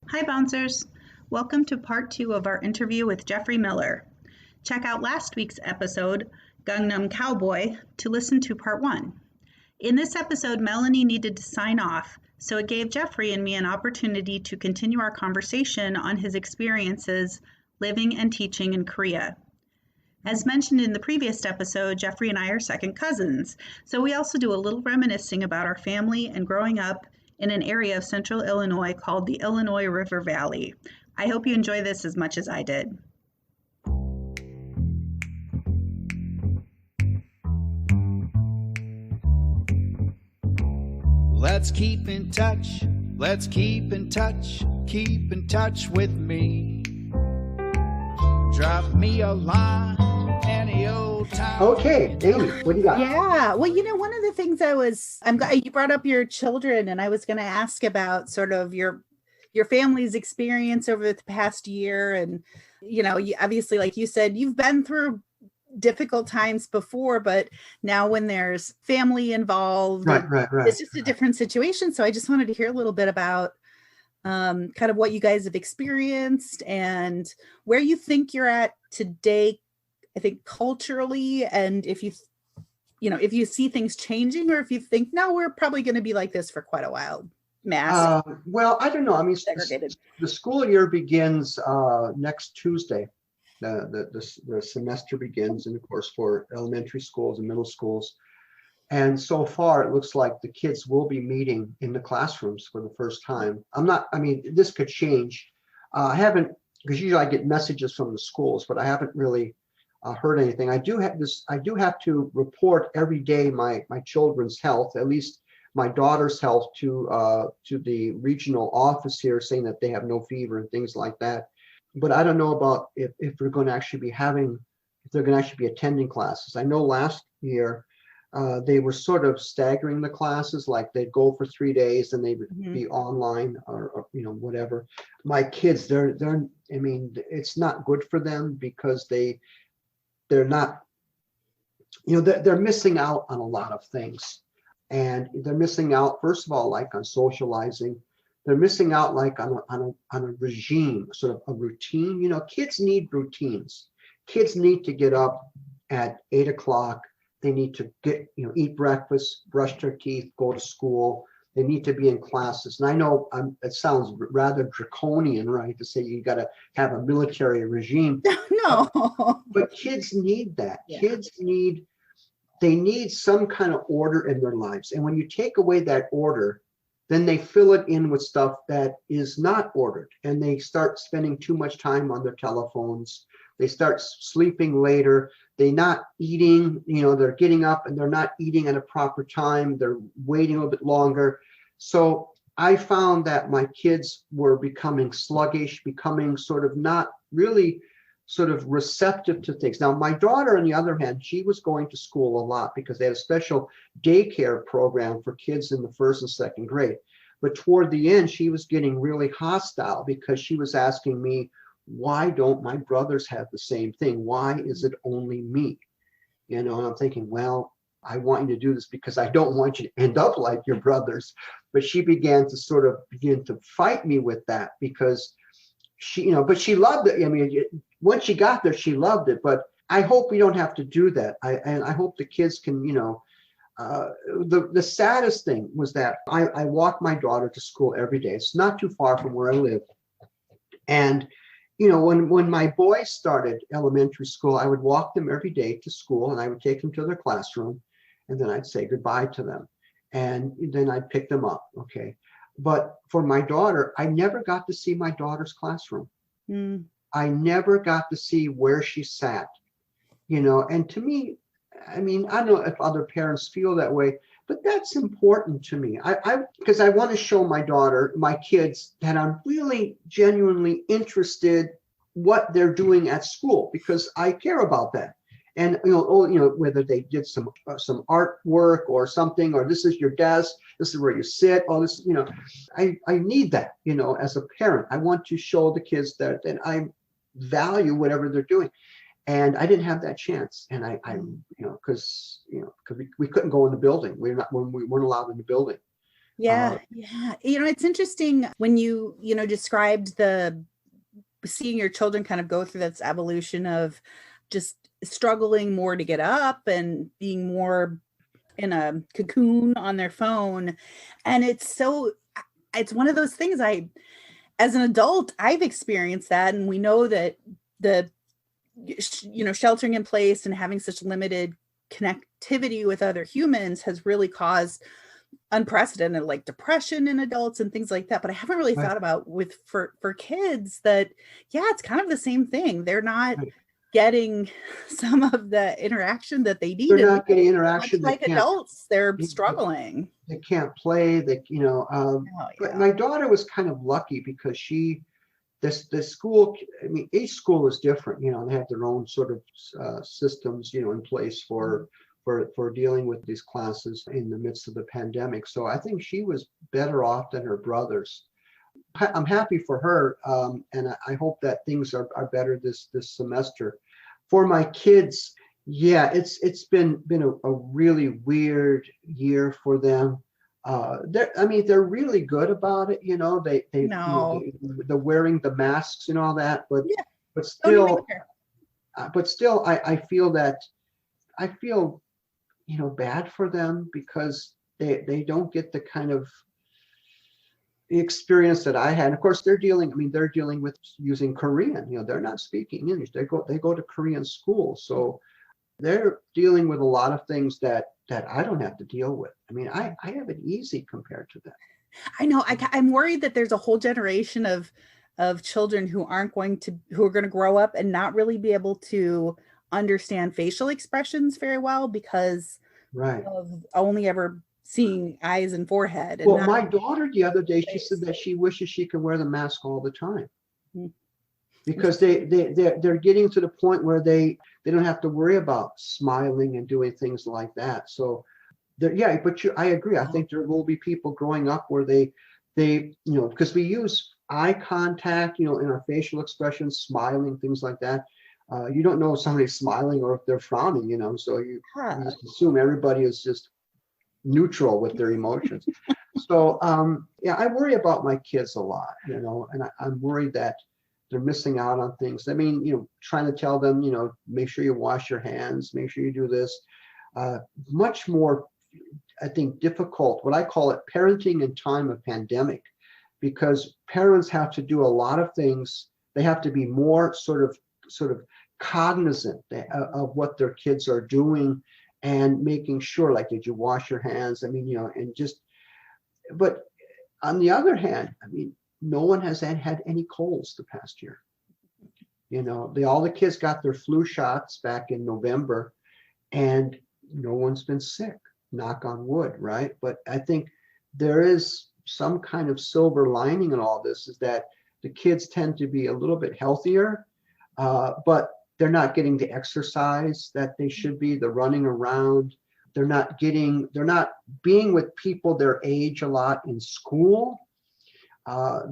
Hi, bouncers. Welcome to part two of our interview with Jeffrey Miller. Check out last week's episode, Gangnam Cowboy, to listen to part one. In this episode, Melanie needed to sign off, so it gave Jeffrey and me an opportunity to continue our conversation on his experiences living and teaching in Korea. As mentioned in the previous episode, Jeffrey and I are second cousins, so we also do a little reminiscing about our family and growing up in an area of central Illinois called the Illinois River Valley. I hope you enjoy this as much as I did. Let's keep in touch. Let's keep in touch. Keep in touch with me. Drop me a line any old time. Okay, Amy, what do you got? Yeah. Well, one of the things I'm glad you brought up your children, and I was going to ask about sort of your family's experience over the past year. And, you obviously, like you said, you've been through difficult times before, but now when there's family involved, Right. it's just a different situation. So I just wanted to hear a little bit about kind of what you guys have experienced and where you think you're at today, I think culturally, and if you see things changing, or if you think, no, we're probably going to be like this for quite a while. Well, I don't know. I mean, Segregated. the school year begins next Tuesday. The semester begins, and of course, for elementary schools and middle schools. And so far, it looks like the kids will be meeting in the classrooms for the first time. This could change. I haven't, because usually I get messages from the schools, but I haven't really heard anything. I do have to report every day my children's health, at least my daughter's health, to the regional office here, saying that they have no fever and things like that. But I don't know about if they're going to actually be attending classes. I know last year they were sort of staggering the classes, like they'd go for 3 days and they would be online or whatever. My kids, it's not good for them because they're not, they're missing out on a lot of things. And they're missing out, first of all, like on socializing. They're missing out like on a regime, sort of a routine. Kids need routines. Kids need to get up at 8 o'clock. They need to eat breakfast, brush their teeth, go to school. They need to be in classes. And I know it sounds rather draconian, right, to say you got to have a military regime. No. But kids need that. Yeah. Kids need some kind of order in their lives. And when you take away that order, then they fill it in with stuff that is not ordered. And they start spending too much time on their telephones. They start sleeping later. They're not eating, they're getting up and they're not eating at a proper time. They're waiting a little bit longer. So I found that my kids were becoming sluggish, becoming sort of not really sort of receptive to things. Now, my daughter, on the other hand, she was going to school a lot because they had a special daycare program for kids in the first and second grade. But toward the end, she was getting really hostile because she was asking me, why don't my brothers have the same thing? Why is it only me? And I'm thinking, well, I want you to do this because I don't want you to end up like your brothers. But she began to fight me with that because but she loved it. Once she got there, she loved it. But I hope we don't have to do that. I hope the kids can, the saddest thing was that I walk my daughter to school every day. It's not too far from where I live. And, when my boys started elementary school, I would walk them every day to school and I would take them to their classroom and then I'd say goodbye to them. And then I'd pick them up. Okay. But for my daughter, I never got to see my daughter's classroom. I never got to see where she sat, and to me, I don't know if other parents feel that way, but that's important to me. Because I want to show my kids that I'm really genuinely interested what they're doing at school because I care about that. And whether they did some artwork or something, or this is your desk, this is where you sit. Oh, this, I need that. As a parent, I want to show the kids that I value whatever they're doing. And I didn't have that chance. And because we couldn't go in the building. We weren't allowed in the building. Yeah, yeah. It's interesting when you described the seeing your children kind of go through this evolution of just struggling more to get up and being more in a cocoon on their phone. And it's one of those things as an adult, I've experienced that. And we know that the, sheltering in place and having such limited connectivity with other humans has really caused unprecedented like depression in adults and things like that. But I haven't really Right. thought about for kids that, yeah, it's kind of the same thing. They're not Right. getting some of the interaction that they need. They're not getting Much interaction. like adults, they're struggling. They can't play. Oh, But yeah. my daughter was kind of lucky because the school, I mean, each school is different, they have their own sort of systems, in place for dealing with these classes in the midst of the pandemic. So I think she was better off than her brothers. I'm happy for her, and I hope that things are better this semester. For my kids, yeah, it's been a really weird year for them. They're really good about it. No. They're wearing the masks and all that, but Yeah. but Don't even still, care. I feel bad for them because they don't get the kind of experience that I had. And of course, they're dealing with using Korean. They're not speaking English. They go to Korean school, so they're dealing with a lot of things that I don't have to deal with. I mean, I have it easy compared to them. I know. I'm worried that there's a whole generation of children who are going to grow up and not really be able to understand facial expressions very well because Right. of only ever seeing eyes and forehead. And Well, my daughter the other day, she said that she wishes she could wear the mask all the time because they're getting to the point where they don't have to worry about smiling and doing things like that. So yeah, but I agree. I think there will be people growing up where they because we use eye contact, in our facial expressions, smiling, things like that. You don't know if somebody's smiling or if they're frowning, so you just assume everybody is just neutral with their emotions. So yeah, I worry about my kids a lot, and I'm worried that they're missing out on things. I mean, trying to tell them, make sure you wash your hands, make sure you do this. Much more, I think, difficult, what I call it, parenting in time of pandemic, because parents have to do a lot of things. They have to be more sort of cognizant of what their kids are doing and making sure, like, did you wash your hands? I mean, but on the other hand, I mean, no one has had any colds the past year. All the kids got their flu shots back in November and no one's been sick, knock on wood, right? But I think there is some kind of silver lining in all this, is that the kids tend to be a little bit healthier, but they're not getting the exercise that they should be. They're running around. They're not being with people their age a lot in school.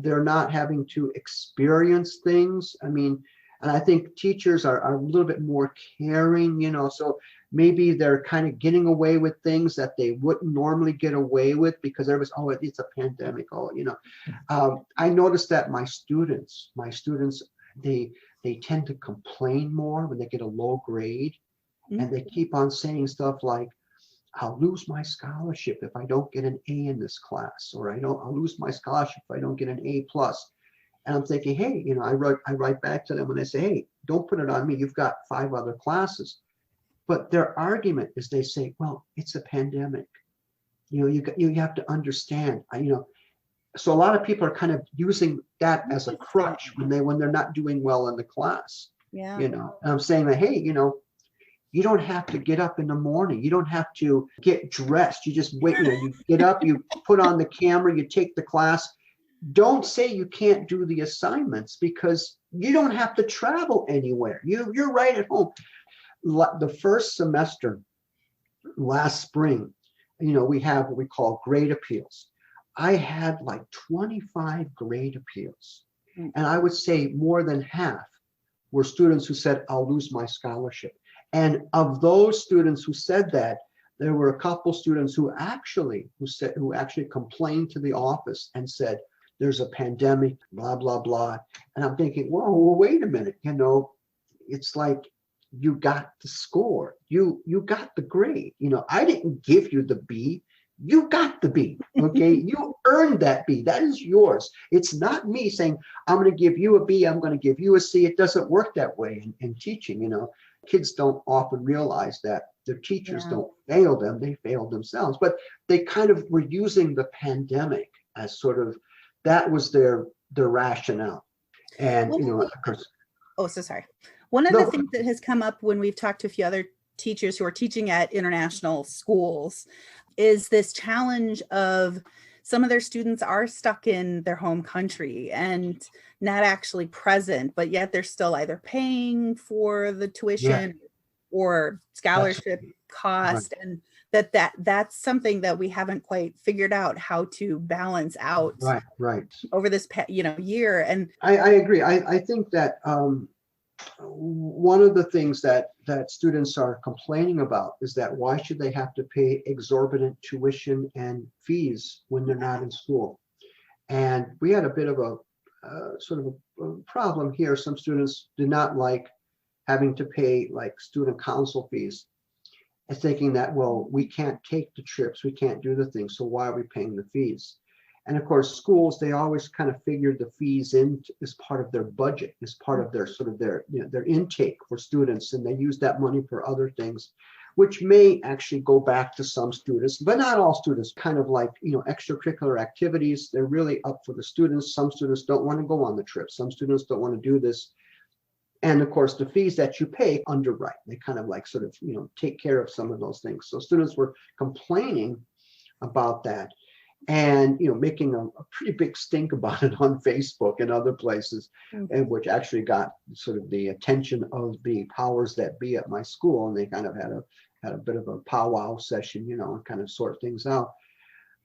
They're not having to experience things. I mean, and I think teachers are a little bit more caring, so maybe they're kind of getting away with things that they wouldn't normally get away with because it's a pandemic. I noticed that my students, they tend to complain more when they get a low grade, and they keep on saying stuff like, I'll lose my scholarship if I don't get an A in this class, or I'll lose my scholarship if I don't get an A plus. And I'm thinking, hey, I write back to them and I say, hey, don't put it on me. You've got 5 other classes. But their argument is, they say, well, it's a pandemic. You have to understand. So a lot of people are kind of using that as a crutch when they're not doing well in the class. Yeah. And I'm saying that, hey, you don't have to get up in the morning. You don't have to get dressed. You just wait. You get up, you put on the camera, you take the class. Don't say you can't do the assignments because you don't have to travel anywhere. You're right at home. The first semester last spring, we have what we call grade appeals. I had like 25 grade appeals. And I would say more than half were students who said, I'll lose my scholarship. And of those students who said that, there were a couple students who actually complained to the office and said, there's a pandemic, blah, blah, blah. And I'm thinking, whoa, wait a minute. It's like, you got the score. You got the grade. I didn't give you the B. You got the B. Okay. You earned that B. That is yours. It's not me saying, I'm going to give you a B. I'm going to give you a C. It doesn't work that way in teaching. Kids don't often realize that their teachers don't fail them. They fail themselves. But they kind of were using the pandemic as sort of, that was their rationale. And, of course. Oh, so sorry. One of the things that has come up when we've talked to a few other teachers who are teaching at international schools is this challenge of some of their students are stuck in their home country and not actually present, but yet they're still either paying for the tuition or scholarship cost. Right. And that's something that we haven't quite figured out how to balance out over this year. And I agree. I think that one of the things that students are complaining about is that why should they have to pay exorbitant tuition and fees when they're not in school? And we had a bit of a sort of a problem here. Some students did not like having to pay like student council fees and thinking that, well, we can't take the trips, we can't do the things, so why are we paying the fees? And of course, schools, they always kind of figured the fees in as part of their budget, as part of their sort of their intake for students. And they use that money for other things, which may actually go back to some students, but not all students, kind of like, extracurricular activities. They're really up for the students. Some students don't want to go on the trip. Some students don't want to do this. And of course, the fees that you pay underwrite. They kind of like sort of, take care of some of those things. So students were complaining about that. And making a pretty big stink about it on Facebook and other places, and which actually got sort of the attention of the powers that be at my school, and they kind of had a bit of a powwow session, and kind of sort things out.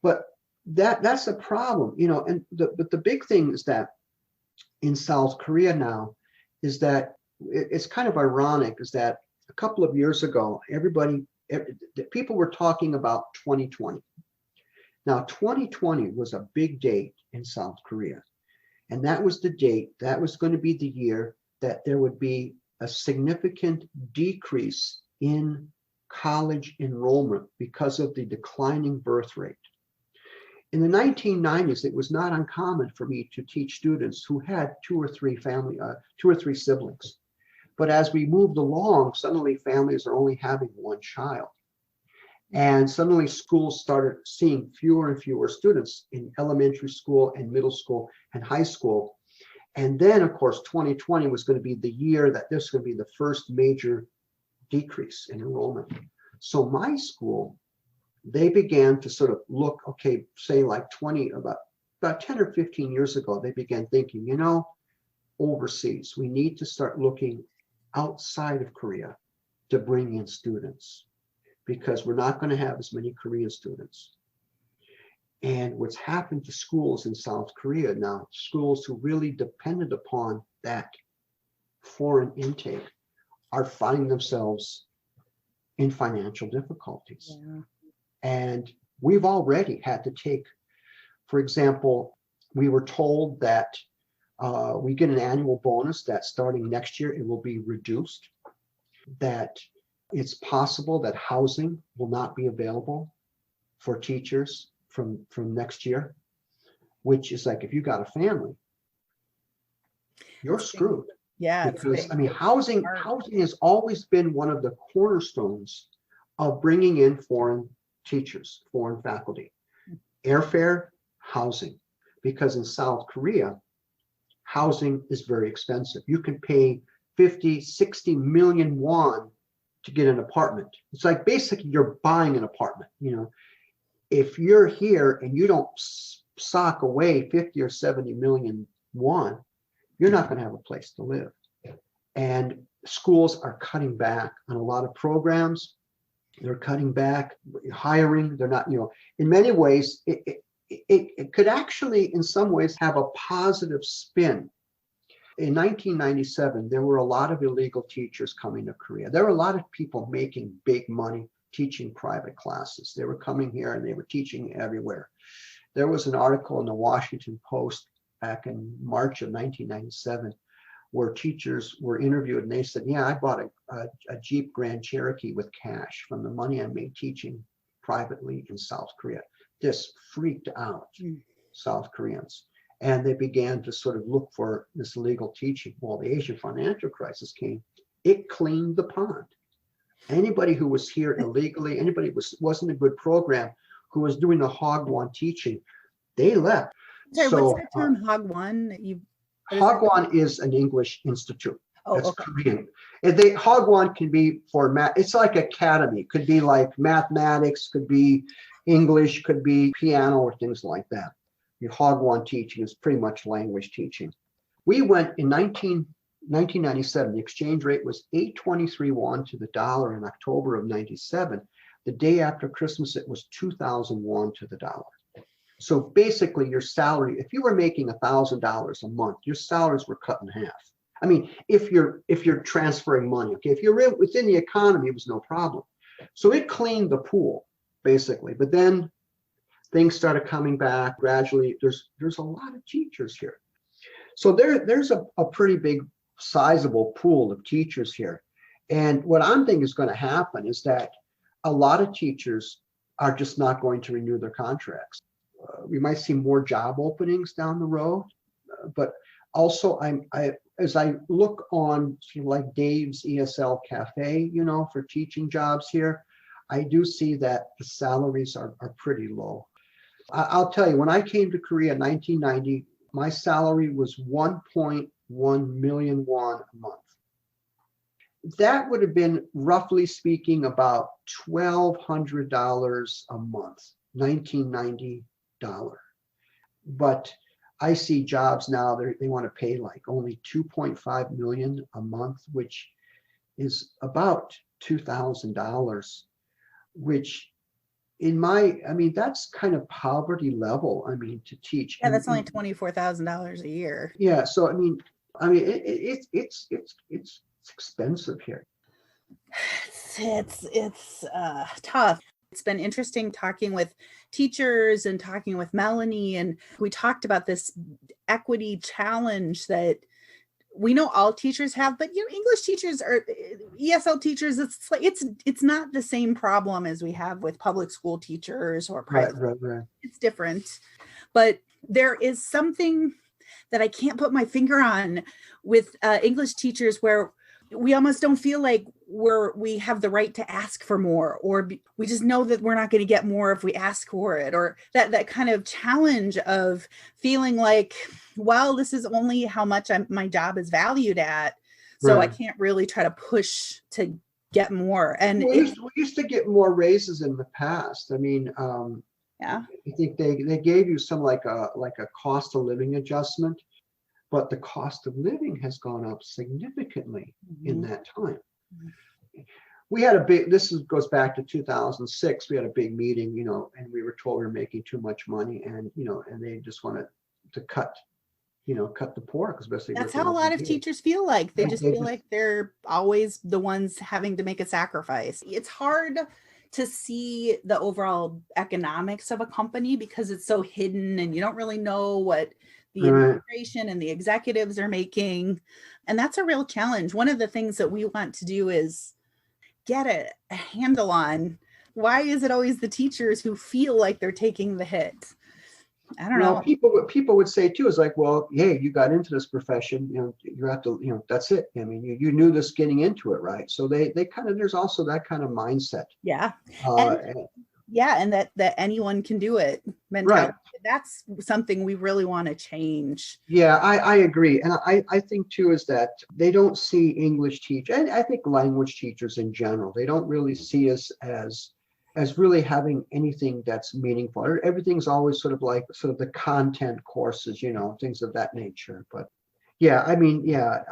But that's a problem, and but the big thing is that in South Korea now is that it's kind of ironic is that a couple of years ago, people were talking about 2020. Now, 2020 was a big date in South Korea. And that was the date, that was going to be the year that there would be a significant decrease in college enrollment because of the declining birth rate. In the 1990s, it was not uncommon for me to teach students who had two or three siblings. But as we moved along, suddenly families are only having one child. And suddenly schools started seeing fewer and fewer students in elementary school and middle school and high school. And then, of course, 2020 was going to be the year that this was going to be the first major decrease in enrollment. So my school, they began to sort of look, okay, say like about 10 or 15 years ago, they began thinking, overseas, we need to start looking outside of Korea to bring in students, because we're not going to have as many Korean students. And what's happened to schools in South Korea now, schools who really depended upon that foreign intake are finding themselves in financial difficulties. Yeah. And we've already had to take, for example, we were told that we get an annual bonus that starting next year, it will be reduced, that it's possible that housing will not be available for teachers from next year, which is like, if you got a family, you're screwed. Yeah. Because housing has always been one of the cornerstones of bringing in foreign teachers, foreign faculty. Airfare, housing. Because in South Korea, housing is very expensive. You can pay 50, 60 million won to get an apartment. It's like basically you're buying an apartment. If you're here and you don't sock away 50 or 70 million won, you're not going to have a place to live. And schools are cutting back on a lot of programs. They're cutting back hiring. They're not, in many ways, it could actually, in some ways, have a positive spin. In 1997, there were a lot of illegal teachers coming to Korea. There were a lot of people making big money teaching private classes. They were coming here and they were teaching everywhere. There was an article in the Washington Post back in March of 1997 where teachers were interviewed and they said, yeah, I bought a Jeep Grand Cherokee with cash from the money I made teaching privately in South Korea. This freaked out South Koreans. And they began to sort of look for this legal teaching. Well, the Asian financial crisis came, it cleaned the pond. Anybody who was here illegally, anybody who wasn't a good program, who was doing the Hagwon teaching, they left. Sorry, So, what's that term, Hagwon? Hagwon is an English institute. Oh, That's okay. Korean. And Hagwon can be for math. It's like academy. Could be like mathematics, could be English, could be piano or things like that. Your Hagwon teaching is pretty much language teaching. We went in 1997, the exchange rate was 823 won to the dollar in October of 97. The day after Christmas, it was 2,000 won to the dollar. So basically your salary, if you were making $1,000 a month, your salaries were cut in half. I mean, if you're transferring money, okay, if you're within the economy, it was no problem. So it cleaned the pool, basically. But then things started coming back gradually. There's a lot of teachers here. So there's a pretty big, sizable pool of teachers here. And what I'm thinking is going to happen is that a lot of teachers are just not going to renew their contracts. We might see more job openings down the road, but also as I look on sort of like Dave's ESL Cafe, for teaching jobs here, I do see that the salaries are pretty low. I'll tell you, when I came to Korea in 1990, my salary was 1.1 million won a month. That would have been, roughly speaking, about $1,200 a month, 1990 dollar. But I see jobs now, they want to pay like only 2.5 million a month, which is about $2,000, which that's kind of poverty level. I mean, to teach. Yeah, that's only $24,000 a year. Yeah. So, it's expensive here. It's tough. It's been interesting talking with teachers and talking with Melanie, and we talked about this equity challenge that we know all teachers have, but English teachers or ESL teachers, it's not the same problem as we have with public school teachers or private. Right. It's different, but there is something that I can't put my finger on with English teachers where we almost don't feel like we have the right to ask for more, or we just know that we're not going to get more if we ask for it, or that kind of challenge of feeling like, well, this is only how much my job is valued at, so right. I can't really try to push to get more. And we used to get more raises in the past. I mean, yeah, I think they gave you some like a cost of living adjustment. But the cost of living has gone up significantly in that time. We had goes back to 2006. We had a big meeting, and we were told we were making too much money, and they just wanted to cut the pork, especially. That's how a lot of teachers feel like. They just feel like they're always the ones having to make a sacrifice. It's hard to see the overall economics of a company because it's so hidden and you don't really know what the administration and the executives are making. And that's a real challenge. One of the things that we want to do is get a handle on, why is it always the teachers who feel like they're taking the hit? I don't know. People would say too, is like, well, hey, you got into this profession, you have to, that's it. I mean, you knew this getting into it, right? So they kind of, there's also that kind of mindset. Yeah. And that anyone can do it mentality. Right. That's something we really want to change. Yeah, I agree. And I think too is that they don't see English teachers, and I think language teachers in general, they don't really see us as really having anything that's meaningful. Everything's always sort of the content courses, things of that nature. But yeah, I mean, yeah,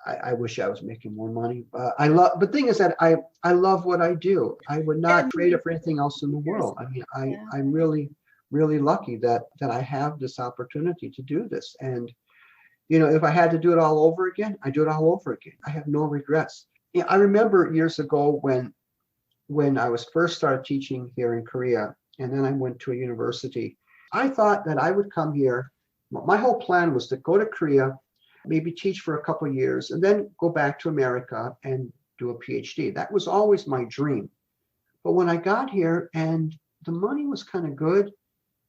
I wish I was making more money. But the thing is that I love what I do. I would not trade it for anything else in the world. I mean, I'm really, really lucky that I have this opportunity to do this. And, if I had to do it all over again, I do it all over again. I have no regrets. Yeah, I remember years ago when when I was first started teaching here in Korea, and then I went to a university, I thought that I would come here. My whole plan was to go to Korea, maybe teach for a couple of years, and then go back to America and do a PhD. That was always my dream. But when I got here and the money was kind of good,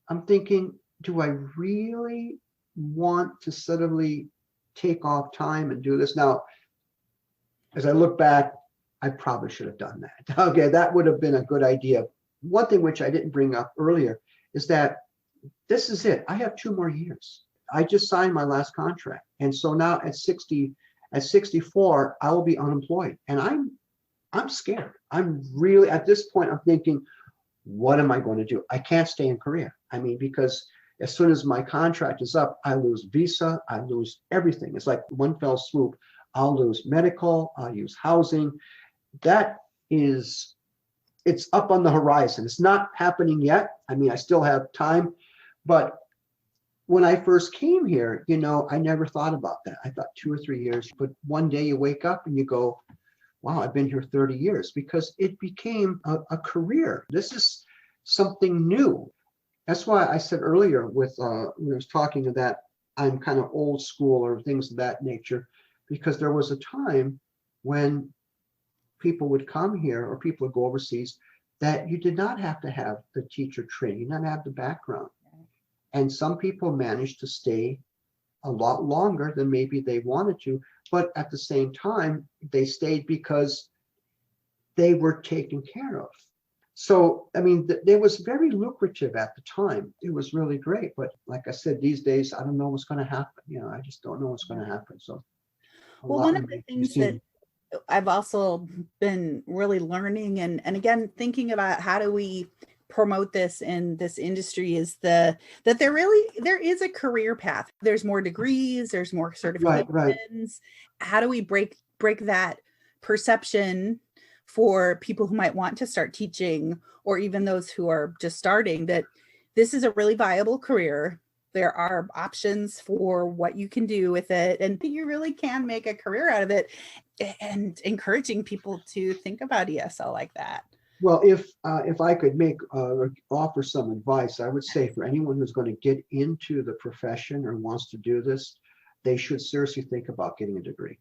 I'm thinking, do I really want to suddenly take off time and do this? Now, as I look back, I probably should have done that. Okay, that would have been a good idea. One thing which I didn't bring up earlier is that this is it. I have 2 more years. I just signed my last contract. And so now at 64, I will be unemployed. And I'm scared. I'm really, at this point, I'm thinking, what am I going to do? I can't stay in Korea. I mean, because as soon as my contract is up, I lose visa, I lose everything. It's like one fell swoop. I'll lose medical, I'll lose housing. That is, it's up on the horizon. It's not happening yet. I mean, I still have time, but when I first came here, I never thought about that. I thought 2 or 3 years, but one day you wake up and you go, wow, I've been here 30 years, because it became a career. This is something new. That's why I said earlier when I was talking to that, I'm kind of old school or things of that nature, because there was a time when people would come here or people would go overseas that you did not have to have the teacher training, you did not have the background. And some people managed to stay a lot longer than maybe they wanted to, but at the same time, they stayed because they were taken care of. So, I mean, it was very lucrative at the time. It was really great. But like I said, these days, I don't know what's going to happen. I just don't know what's going to happen. So, well, one of the things that I've also been really learning and again, thinking about how do we promote this in this industry is that there is a career path. There's more degrees, there's more certifications. Right. How do we break that perception for people who might want to start teaching, or even those who are just starting, that this is a really viable career? There are options for what you can do with it, and you really can make a career out of it, and encouraging people to think about ESL like that. Well, if I could offer some advice, I would say for anyone who's going to get into the profession or wants to do this, they should seriously think about getting a degree,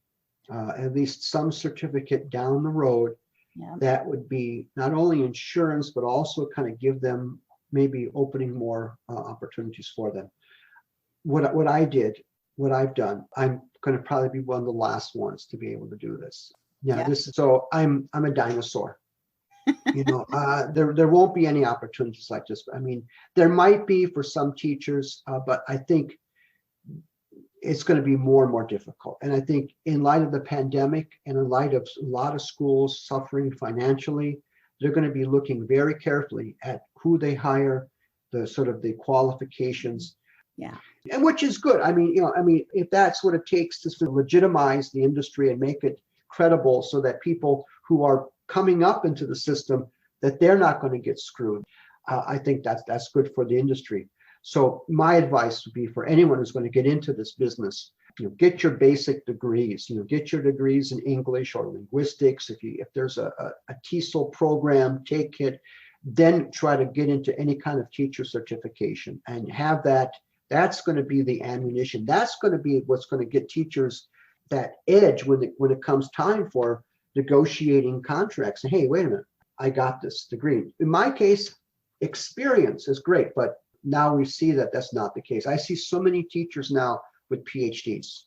at least some certificate down the road. Yeah. That would be not only insurance, but also kind of give them maybe opening more opportunities for them. What I did, what I've done, I'm going to probably be one of the last ones to be able to do this. So I'm a dinosaur. There won't be any opportunities like this. I mean, there might be for some teachers, but I think it's going to be more and more difficult. And I think in light of the pandemic and in light of a lot of schools suffering financially, they're going to be looking very carefully at who they hire, the qualifications. Yeah. And which is good. I mean, if that's what it takes to sort of legitimize the industry and make it credible so that people who are coming up into the system, that they're not going to get screwed. I think that's good for the industry. So my advice would be for anyone who's going to get into this business, get your basic degrees, get your degrees in English or linguistics. If there's a TESOL program, take it, then try to get into any kind of teacher certification and have that. That's going to be the ammunition. That's going to be what's going to get teachers that edge when it comes time for negotiating contracts. And hey, wait a minute, I got this degree. In my case, experience is great, but now we see that that's not the case. I see so many teachers now with PhDs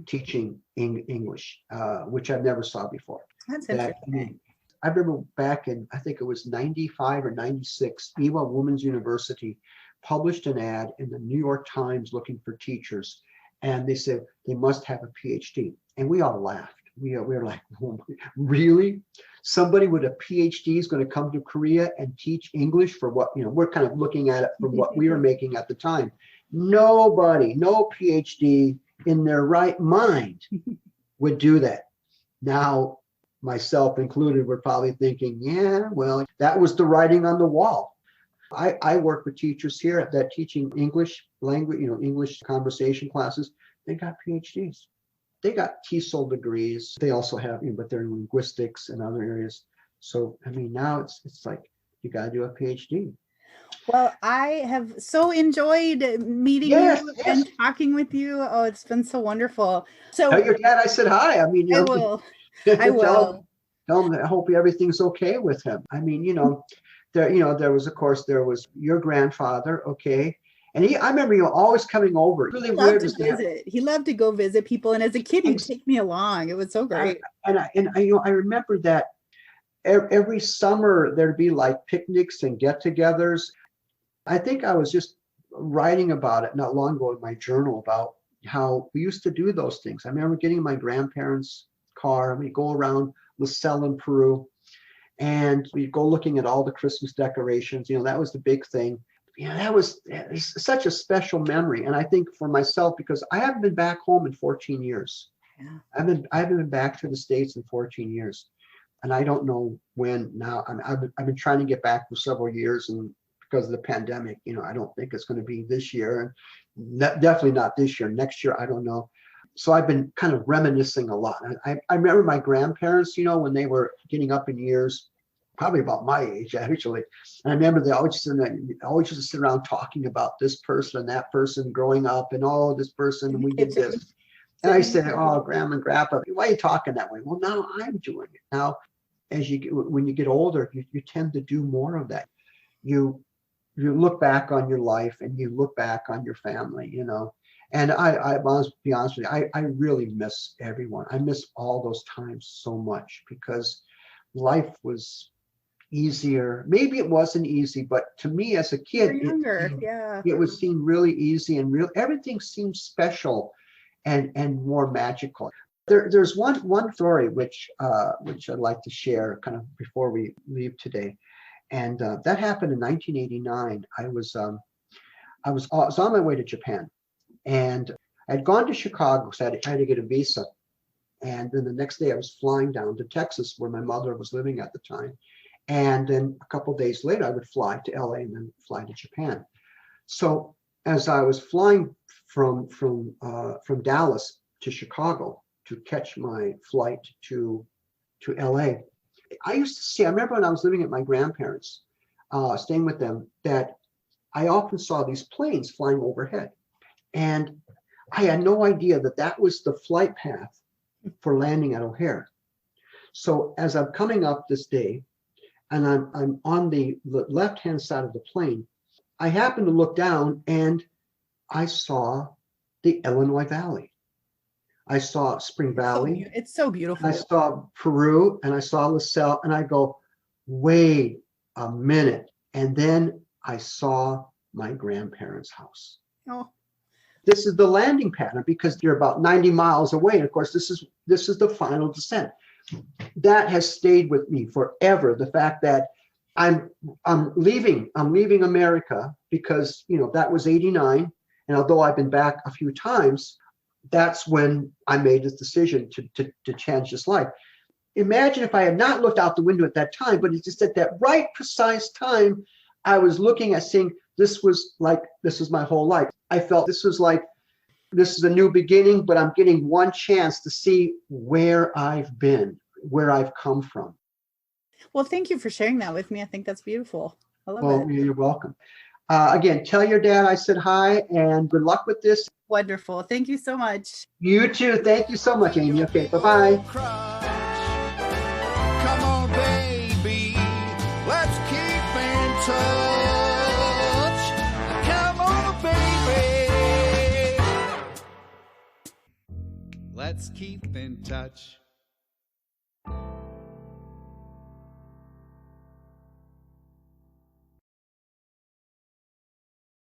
teaching English, which I've never saw before. That's interesting. I remember back in, I think it was 95 or 96, Ewha Women's University published an ad in the New York Times looking for teachers. And they said they must have a PhD. And we all laughed. We were like, oh, really? Somebody with a PhD is going to come to Korea and teach English for what, we're kind of looking at it from what we were making at the time. Nobody, no PhD in their right mind would do that. Now, myself included, we're probably thinking, yeah, well, that was the writing on the wall. I work with teachers here that teaching English language, English conversation classes. They got PhDs. They got TESOL degrees. They also have, but they're in linguistics and other areas. So, I mean, now it's like, you got to do a PhD. Well, I have so enjoyed meeting Yes, you yes. and talking with you. Oh, it's been so wonderful. Tell So your dad I said hi. I mean, I will. I tell him, will. tell him that I hope everything's okay with him. I mean, there was, of course, there was your grandfather, okay, and I remember you always coming over. Really He loved weird to is that, visit. He loved to go visit people. And as a kid, he'd take me along. It was so great. I remember that every summer there'd be like picnics and get-togethers. I think I was just writing about it not long ago in my journal about how we used to do those things. I remember getting in my grandparents' car and we'd go around LaSalle in Peru and we'd go looking at all the Christmas decorations. That was the big thing. It's such a special memory. And I think for myself, because I haven't been back home in 14 years. Yeah. I haven't been back to the States in 14 years. And I don't know when now. I've been trying to get back for several years, and because of the pandemic, I don't think it's going to be this year, and definitely not this year. Next year, I don't know. So I've been kind of reminiscing a lot. I remember my grandparents, when they were getting up in years, probably about my age actually. And I remember they always used to sit around talking about this person and that person growing up, and this person, and we did this. And I said, "Oh, Grandma and Grandpa, why are you talking that way?" Well, now I'm doing it. Now, when you get older, you tend to do more of that. You look back on your life and you look back on your family, And I must be honest with you, I really miss everyone. I miss all those times so much because life was easier. Maybe it wasn't easy, but to me as a kid, it would seem really easy and real. Everything seemed special and more magical. There's one story which I'd like to share kind of before we leave today. And that happened in 1989. I was on my way to Japan, and I'd gone to Chicago, so I had to get a visa. And then the next day I was flying down to Texas, where my mother was living at the time. And then a couple of days later, I would fly to LA and then fly to Japan. So as I was flying from Dallas to Chicago to catch my flight to LA, I remember when I was living at my grandparents', staying with them, that I often saw these planes flying overhead. And I had no idea that was the flight path for landing at O'Hare. So as I'm coming up this day, and I'm on the left-hand side of the plane, I happened to look down and I saw the Illinois Valley. I saw Spring Valley. It's so beautiful. I saw Peru and I saw LaSalle, and I go, wait a minute. And then I saw my grandparents' house. Oh. This is the landing pattern because you're about 90 miles away. And of course, this is the final descent. That has stayed with me forever. The fact that I'm leaving America because, that was 89. And although I've been back a few times, that's when I made this decision to change this life. Imagine if I had not looked out the window at that time, but it's just at that right precise time, I was looking at saying, this is my whole life. I felt this is a new beginning, but I'm getting one chance to see where I've been, where I've come from. Well, thank you for sharing that with me. I think that's beautiful. I love it. You're welcome. Again, tell your dad I said hi, and good luck with this. Wonderful. Thank you so much. You too. Thank you so much, Amy. Okay, bye-bye. Come on, baby, let's keep in touch. Come on, baby, let's keep in touch.